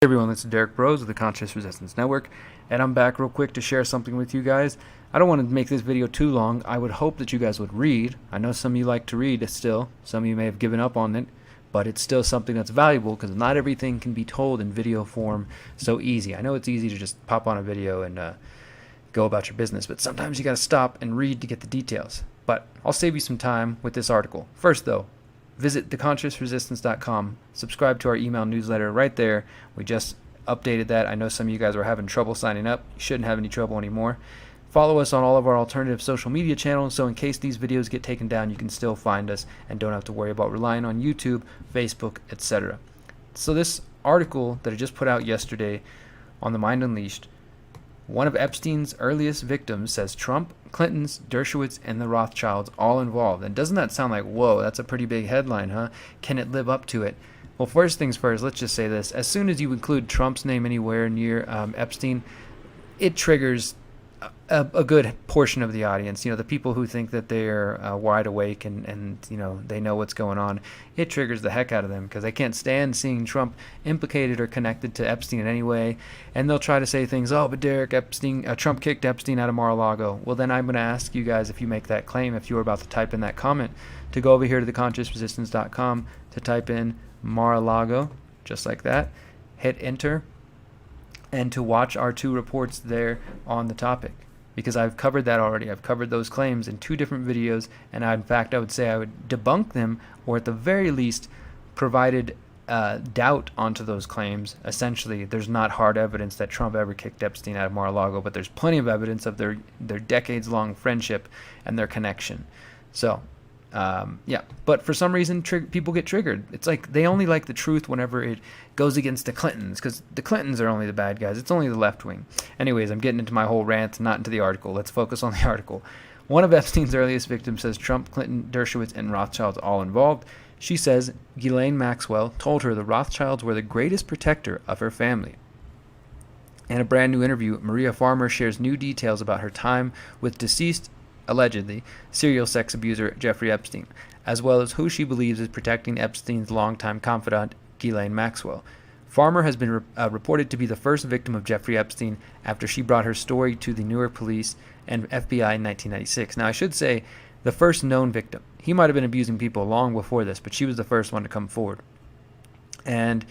Hey everyone, this is Derek Bros of the Conscious Resistance Network, and I'm back real quick to share something with you guys. I don't want to make this video too long. I would hope that you guys would read. I know some of you like to read still. Some of you may have given up on it, but it's still something that's valuable because not everything can be told in video form so easy. I know it's easy to just pop on a video and go about your business, but sometimes you got to stop and read to get the details. But I'll save you some time with this article. First though, visit theconsciousresistance.com. Subscribe to our email newsletter right there. We just updated that. I know some of you guys were having trouble signing up. You shouldn't have any trouble anymore. Follow us on all of our alternative social media channels, so in case these videos get taken down, you can still find us and don't have to worry about relying on YouTube, Facebook, etc. So this article that I just put out yesterday on the Mind Unleashed, one of Epstein's earliest victims says Trump, Clinton's, Dershowitz, and the Rothschilds all involved. And doesn't that sound like, whoa, that's a pretty big headline, huh? Can it live up to it? Well, first things first, let's just say this. As soon as you include Trump's name anywhere near Epstein, it triggers a good portion of the audience. You know, the people who think that they're wide awake and you know, they know what's going on. It triggers the heck out of them because they can't stand seeing Trump implicated or connected to Epstein in any way. And they'll try to say things, oh, but Derek, Trump kicked Epstein out of Mar-a-Lago. Well, then I'm going to ask you guys, if you make that claim, if you were about to type in that comment, to go over here to theconsciousresistance.com to type in Mar-a-Lago, just like that, hit enter, and to watch our two reports there on the topic, because I've covered that already. I've covered those claims in two different videos, and in fact I would say I would debunk them, or at the very least provided doubt onto those claims. Essentially, there's not hard evidence that Trump ever kicked Epstein out of Mar-a-Lago, but there's plenty of evidence of their decades-long friendship and their connection. So yeah, but for some reason people get triggered. It's like they only like the truth whenever it goes against the Clintons, because the Clintons are only the bad guys. It's only the left wing. Anyways, I'm getting into my whole rant, not into the article. Let's focus on the article. One of Epstein's earliest victims says Trump, Clinton, Dershowitz, and Rothschilds all involved. She says Ghislaine Maxwell told her the Rothschilds were the greatest protector of her family. In a brand new interview, Maria Farmer shares new details about her time with deceased, allegedly, serial sex abuser Jeffrey Epstein, as well as who she believes is protecting Epstein's longtime confidant, Ghislaine Maxwell. Farmer has been reported to be the first victim of Jeffrey Epstein after she brought her story to the Newark police and FBI in 1996. Now, I should say, the first known victim. He might have been abusing people long before this, but she was the first one to come forward. And,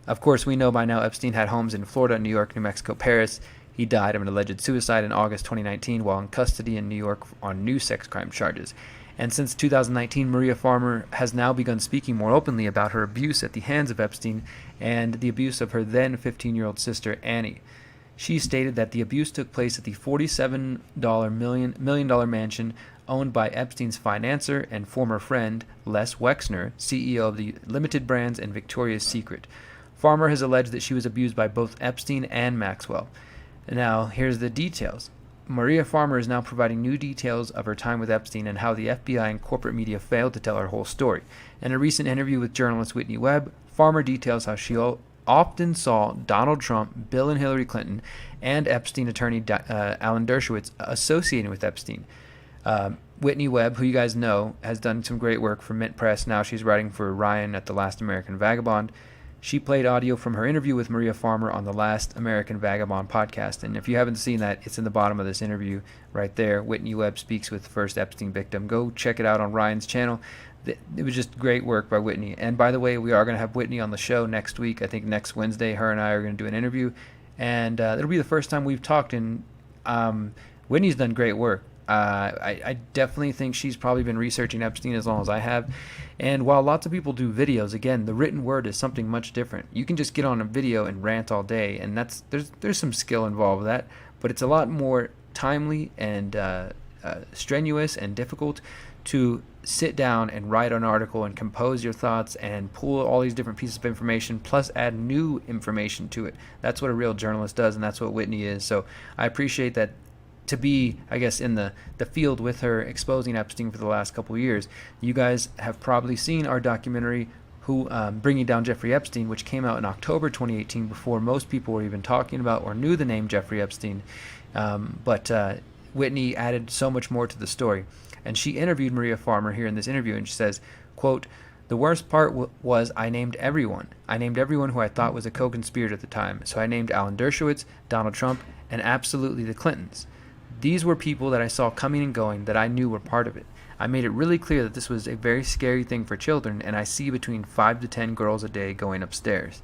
of course, we know by now Epstein had homes in Florida, New York, New Mexico, Paris. He died of an alleged suicide in August 2019 while in custody in New York on new sex crime charges. And since 2019, Maria Farmer has now begun speaking more openly about her abuse at the hands of Epstein and the abuse of her then 15-year-old sister, Annie. She stated that the abuse took place at the $47 million mansion owned by Epstein's financier and former friend, Les Wexner, CEO of the Limited Brands and Victoria's Secret. Farmer has alleged that she was abused by both Epstein and Maxwell. Now, here's the details. Maria Farmer is now providing new details of her time with Epstein and how the FBI and corporate media failed to tell her whole story. In a recent interview with journalist Whitney Webb, Farmer details how she often saw Donald Trump, Bill and Hillary Clinton, and Epstein attorney Alan Dershowitz associated with Epstein. Whitney Webb, who you guys know, has done some great work for Mint Press. Now she's writing for Ryan at The Last American Vagabond. She played audio from her interview with Maria Farmer on the Last American Vagabond podcast. And if you haven't seen that, it's in the bottom of this interview right there. Whitney Webb speaks with the first Epstein victim. Go check it out on Ryan's channel. It was just great work by Whitney. And by the way, we are going to have Whitney on the show next week. I think next Wednesday, her and I are going to do an interview. And it'll be the first time we've talked. And Whitney's done great work. I definitely think she's probably been researching Epstein as long as I have. And while lots of people do videos, again, the written word is something much different. You can just get on a video and rant all day, and there's some skill involved with that, but it's a lot more timely and strenuous and difficult to sit down and write an article and compose your thoughts and pull all these different pieces of information plus add new information to it. That's what a real journalist does, and that's what Whitney is. So I appreciate that. To be, I guess, in the field with her exposing Epstein for the last couple of years. You guys have probably seen our documentary, Bringing Down Jeffrey Epstein, which came out in October 2018 before most people were even talking about or knew the name Jeffrey Epstein. But Whitney added so much more to the story. And she interviewed Maria Farmer here in this interview, and she says, quote, The worst part was I named everyone. I named everyone who I thought was a co-conspirator at the time. So I named Alan Dershowitz, Donald Trump, and absolutely the Clintons. These were people that I saw coming and going that I knew were part of it. I made it really clear that this was a very scary thing for children, and I see between 5 to 10 girls a day going upstairs.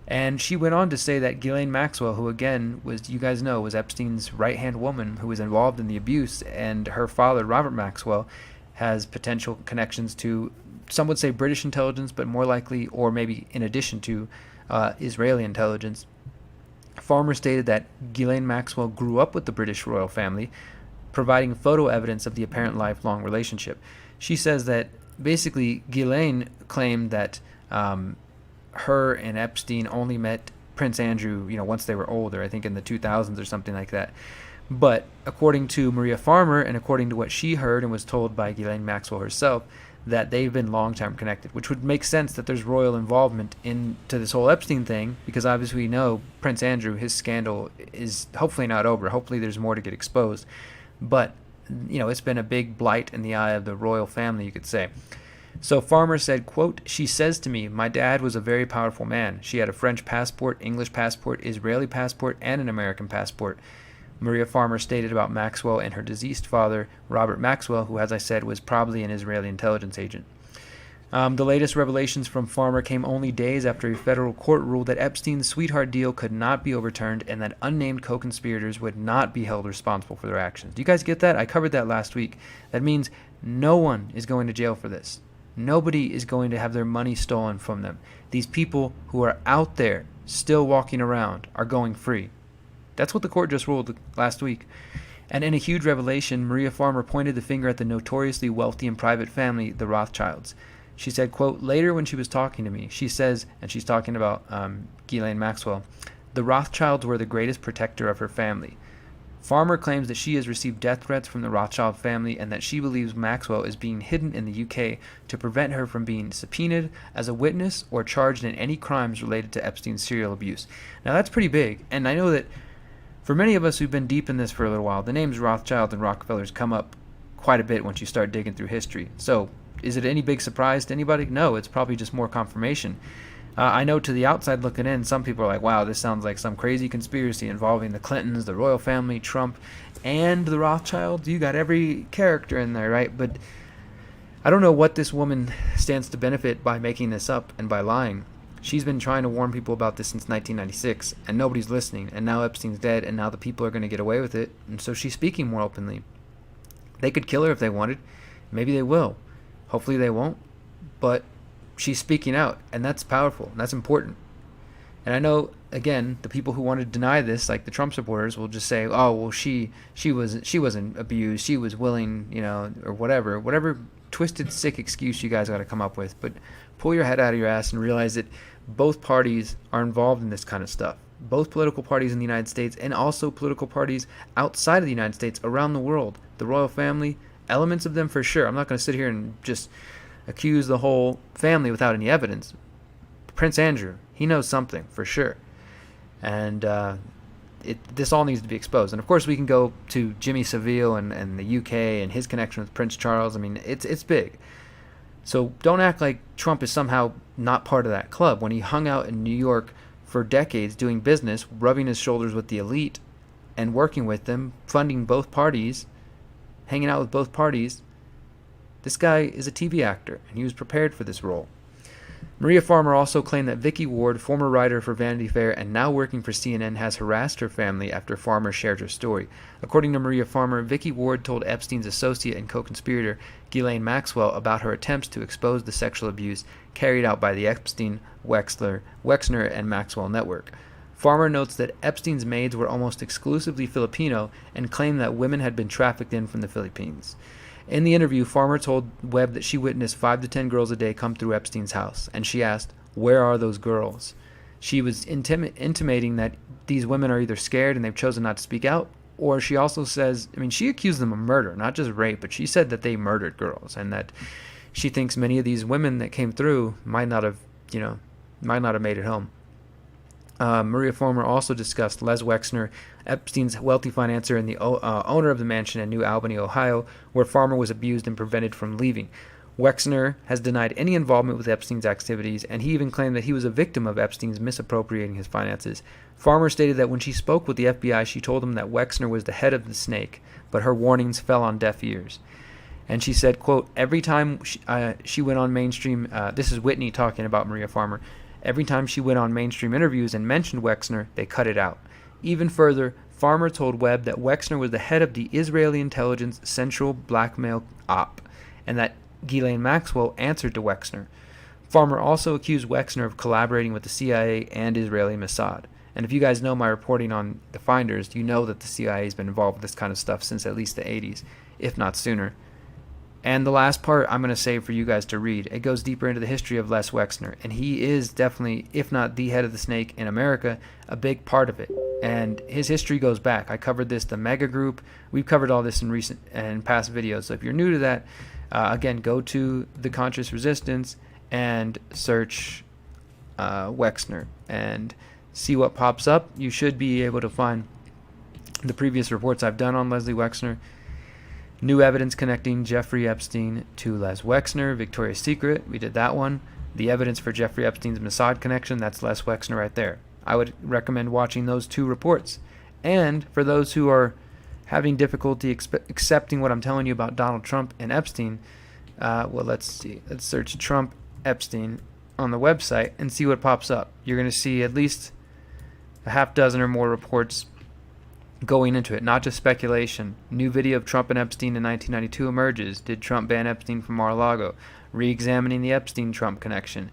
And she went on to say that Ghislaine Maxwell, who again was, you guys know, was Epstein's right-hand woman who was involved in the abuse, and her father, Robert Maxwell, has potential connections to, some would say British intelligence, but more likely, or maybe in addition to, Israeli intelligence. Farmer stated that Ghislaine Maxwell grew up with the British royal family, providing photo evidence of the apparent lifelong relationship. She says that basically Ghislaine claimed that her and Epstein only met Prince Andrew, once they were older, I think in the 2000s or something like that. But according to Maria Farmer, and according to what she heard and was told by Ghislaine Maxwell herself, that they've been long-time connected, which would make sense that there's royal involvement into this whole Epstein thing, because obviously we know Prince Andrew, his scandal is hopefully not over. Hopefully there's more to get exposed. But, it's been a big blight in the eye of the royal family, you could say. So Farmer said, quote, "She says to me, my dad was a very powerful man. She had a French passport, English passport, Israeli passport, and an American passport." Maria Farmer stated about Maxwell and her deceased father, Robert Maxwell, who, as I said, was probably an Israeli intelligence agent. The latest revelations from Farmer came only days after a federal court ruled that Epstein's sweetheart deal could not be overturned and that unnamed co-conspirators would not be held responsible for their actions. Do you guys get that? I covered that last week. That means no one is going to jail for this. Nobody is going to have their money stolen from them. These people who are out there still walking around are going free. That's what the court just ruled last week. And in a huge revelation, Maria Farmer pointed the finger at the notoriously wealthy and private family, the Rothschilds. She said, quote, later when she was talking to me, she says, and she's talking about Ghislaine Maxwell, the Rothschilds were the greatest protector of her family. Farmer claims that she has received death threats from the Rothschild family and that she believes Maxwell is being hidden in the UK to prevent her from being subpoenaed as a witness or charged in any crimes related to Epstein's serial abuse. Now that's pretty big, and I know that for many of us who've been deep in this for a little while, the names Rothschild and Rockefellers come up quite a bit once you start digging through history. So is it any big surprise to anybody? No, it's probably just more confirmation. I know to the outside looking in, some people are like, wow, this sounds like some crazy conspiracy involving the Clintons, the royal family, Trump, and the Rothschilds. You got every character in there, right? But I don't know what this woman stands to benefit by making this up and by lying. She's been trying to warn people about this since 1996, and nobody's listening. And now Epstein's dead, and now the people are going to get away with it. And so she's speaking more openly. They could kill her if they wanted. Maybe they will. Hopefully they won't. But she's speaking out, and that's powerful, and that's important. And I know, again, the people who want to deny this, like the Trump supporters, will just say, "Oh, well, she wasn't abused. She was willing, or whatever twisted, sick excuse you guys got to come up with." But pull your head out of your ass and realize that both parties are involved in this kind of stuff. Both political parties in the United States and also political parties outside of the United States, around the world. The royal family, elements of them for sure. I'm not going to sit here and just accuse the whole family without any evidence. Prince Andrew, he knows something for sure. And this all needs to be exposed. And of course we can go to Jimmy Savile and the UK and his connection with Prince Charles. I mean, it's big. So don't act like Trump is somehow not part of that club. When he hung out in New York for decades doing business, rubbing his shoulders with the elite and working with them, funding both parties, hanging out with both parties, this guy is a TV actor, and he was prepared for this role. Maria Farmer also claimed that Vicky Ward, former writer for Vanity Fair and now working for CNN, has harassed her family after Farmer shared her story. According to Maria Farmer, Vicky Ward told Epstein's associate and co-conspirator Ghislaine Maxwell about her attempts to expose the sexual abuse carried out by the Epstein, Wexner, and Maxwell network. Farmer notes that Epstein's maids were almost exclusively Filipino and claimed that women had been trafficked in from the Philippines. In the interview, Farmer told Webb that she witnessed 5 to 10 girls a day come through Epstein's house, and she asked, "Where are those girls?" She was intimating that these women are either scared and they've chosen not to speak out, or she also says, she accused them of murder, not just rape, but she said that they murdered girls, and that she thinks many of these women that came through might not have made it home. Maria Farmer also discussed Les Wexner, Epstein's wealthy financier and the owner of the mansion in New Albany, Ohio, where Farmer was abused and prevented from leaving. Wexner has denied any involvement with Epstein's activities, and he even claimed that he was a victim of Epstein's misappropriating his finances. Farmer stated that when she spoke with the FBI, she told him that Wexner was the head of the snake, but her warnings fell on deaf ears. And she said, quote, every time she went on mainstream, this is Whitney talking about Maria Farmer, every time she went on mainstream interviews and mentioned Wexner, they cut it out. Even further, Farmer told Webb that Wexner was the head of the Israeli intelligence Central Blackmail Op, and that Ghislaine Maxwell answered to Wexner. Farmer also accused Wexner of collaborating with the CIA and Israeli Mossad. And if you guys know my reporting on the Finders, you know that the CIA has been involved with this kind of stuff since at least the 80s, if not sooner. And the last part I'm going to save for you guys to read. It goes deeper into the history of Les Wexner, and he is definitely, if not the head of the snake in America, a big part of it. And his history goes back. I covered this, the Mega Group. We've covered all this in recent and past videos. So if you're new to that, again, go to the Conscious Resistance and search Wexner and see what pops up. You should be able to find the previous reports I've done on Leslie Wexner. New evidence connecting Jeffrey Epstein to Les Wexner, Victoria's Secret. We did that one. The evidence for Jeffrey Epstein's Mossad connection, that's Les Wexner right there. I would recommend watching those two reports. And for those who are having difficulty accepting what I'm telling you about Donald Trump and Epstein, well, let's see. Let's search Trump Epstein on the website and see what pops up. You're going to see at least a half dozen or more reports going into it, not just speculation. New video of Trump and Epstein in 1992 emerges. Did Trump ban Epstein from Mar-a-Lago? Re-examining the Epstein-Trump connection.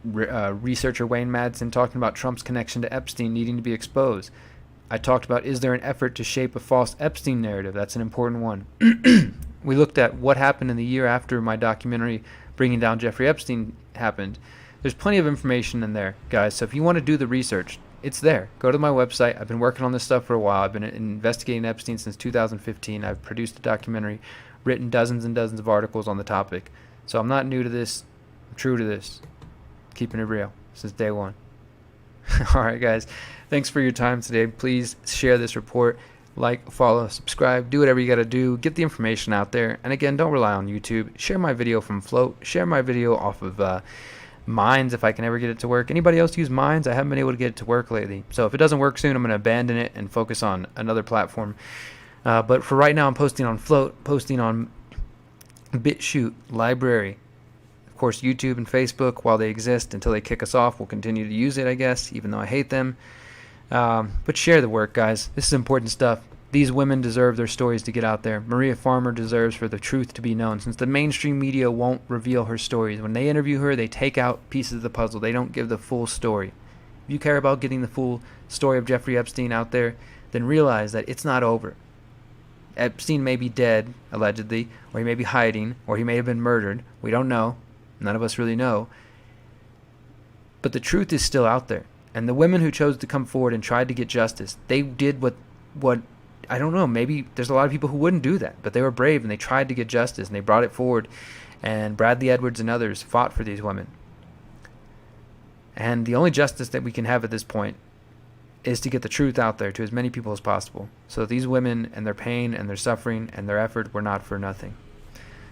Researcher Wayne Madsen talking about Trump's connection to Epstein needing to be exposed. I talked about, is there an effort to shape a false Epstein narrative? That's an important one. We looked at what happened in the year after my documentary Bringing Down Jeffrey Epstein happened. There's plenty of information in there, guys, so if you want to do the research, it's there. Go to my website. I've been working on this stuff for a while. I've been investigating Epstein since 2015. I've produced a documentary, written dozens and dozens of articles on the topic. So I'm not new to this. I'm true to this. Keeping it real since day one. All right, guys. Thanks for your time today. Please share this report. Like, follow, subscribe. Do whatever you got to do. Get the information out there. And again, don't rely on YouTube. Share my video from Float. Share my video off of Minds if I can ever get it to work. Anybody else use Minds? I haven't been able to get it to work lately. So if it doesn't work soon, I'm going to abandon it and focus on another platform. But for right now, I'm posting on Float, posting on BitChute, Library. Of course, YouTube and Facebook, while they exist until they kick us off, we'll continue to use it, I guess, even though I hate them. But share the work, guys. This is important stuff. These women deserve their stories to get out there. Maria Farmer deserves for the truth to be known, since the mainstream media won't reveal her stories. When they interview her, they take out pieces of the puzzle. They don't give the full story. If you care about getting the full story of Jeffrey Epstein out there, then realize that it's not over. Epstein may be dead, allegedly, or he may be hiding, or he may have been murdered. We don't know. None of us really know. But the truth is still out there. And the women who chose to come forward and tried to get justice, they did what I don't know, maybe there's a lot of people who wouldn't do that, but they were brave and they tried to get justice and they brought it forward. And Bradley Edwards and others fought for these women. And the only justice that we can have at this point is to get the truth out there to as many people as possible. So these women and their pain and their suffering and their effort were not for nothing.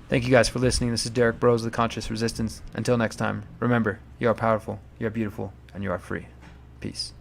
Thank you guys for listening. This is Derek Bros, The Conscious Resistance. Until next time, remember, you are powerful, you are beautiful, and you are free. Peace.